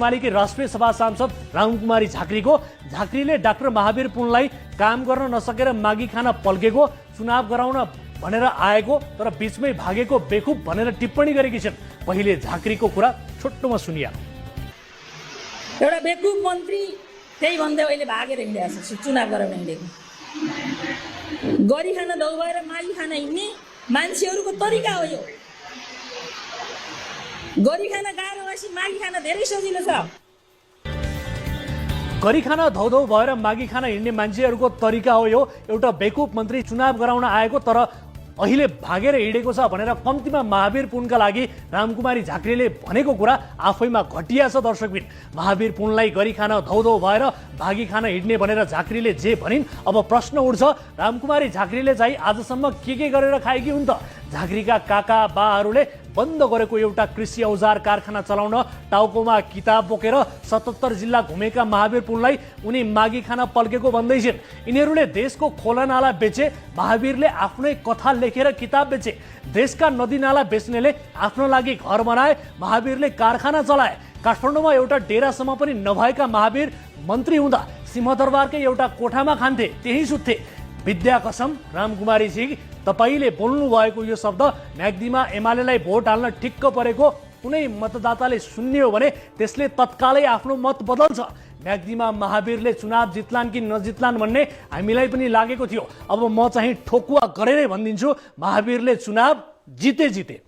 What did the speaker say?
एमालेकी राष्ट्रिय सभा सांसद रामकुमारी झाँक्रीले डाक्टर महावीर पुनलाई काम गर्न नसकेर मागी खान पल्केको, चुनाव गराउन भनेर आएको तर बीचमै भागेको बेकुब भनेर टिप्पणी गरेकी छिन्। पहिले झाँक्रीको कुरा छोटोमा सुनिया। एउटा बेकुब मन्त्री त्यही भन्दै अहिले भागेर हिँडेको छ, चुनाव गराउन हिँडेको। गरी खान दौ भएर मागी खान हिँड्ने मान्छेहरूको तरिका हो यो। गरी खान गाह्रो भएपछि मागी खान धेरै सजिलो छ। गरी खान धौधौ भएर मागी खान हिँड्ने मान्छेहरूको तरिका हो यो। एउटा बेकुब मन्त्री चुनाव गराउन आएको तर अहिले भागेर हिँडेको छ भनेर कम्तीमा महावीर पुनका लागि रामकुमारी झाँक्रीले भनेको कुरा आफैमा घटिया छ। दर्शकबिन, महावीर पुनलाई गरी खान धौधौ भएर भागी खान हिँड्ने भनेर झाँक्रीले जे भनिन्, अब प्रश्न उठ्छ रामकुमारी झाँक्रीले चाहिँ आजसम्म के गरेर खाएकी हुन् त? झाँक्रीका काका बाहरूले बन्द गरेको एउटा कृषि औजार कारखाना चलाउन टाउकोमा किताब बोकेर 77 जिल्ला घुमेका महावीर पुनलाई उनी मागी खान पल्केको भन्दैछन्। यिनीहरूले देशको खोला नाला बेचे, महावीरले आफ्नै कथा लेखेर किताब बेचे। देशका नदी नाला बेच्नेले आफ्नो लागि घर बनाए, महावीरले कारखाना चलाए। काठमाडौँमा एउटा डेरासम्म पनि नभएका महावीर मन्त्री हुँदा सिंहदरबारकै एउटा कोठामा खान्थे, त्यही सुत्थे। विद्या कसम रामकुमारी सिंह, तपाईले बोल्नु भएको यो शब्द म्याग्दीमा एमालेलाई भोट हाल्न ठिक्क परेको कुनै मतदाताले सुन्ने हो भने त्यसले तत्कालै आफ्नो मत बदल्छ। म्याग्दीमा महावीरले चुनाव जित्लान् कि नजित्लान् भन्ने हामीलाई पनि लागेको थियो। अब म चाहिँ ठोकुवा गरेरै भनिदिन्छु, महावीरले चुनाव जिते।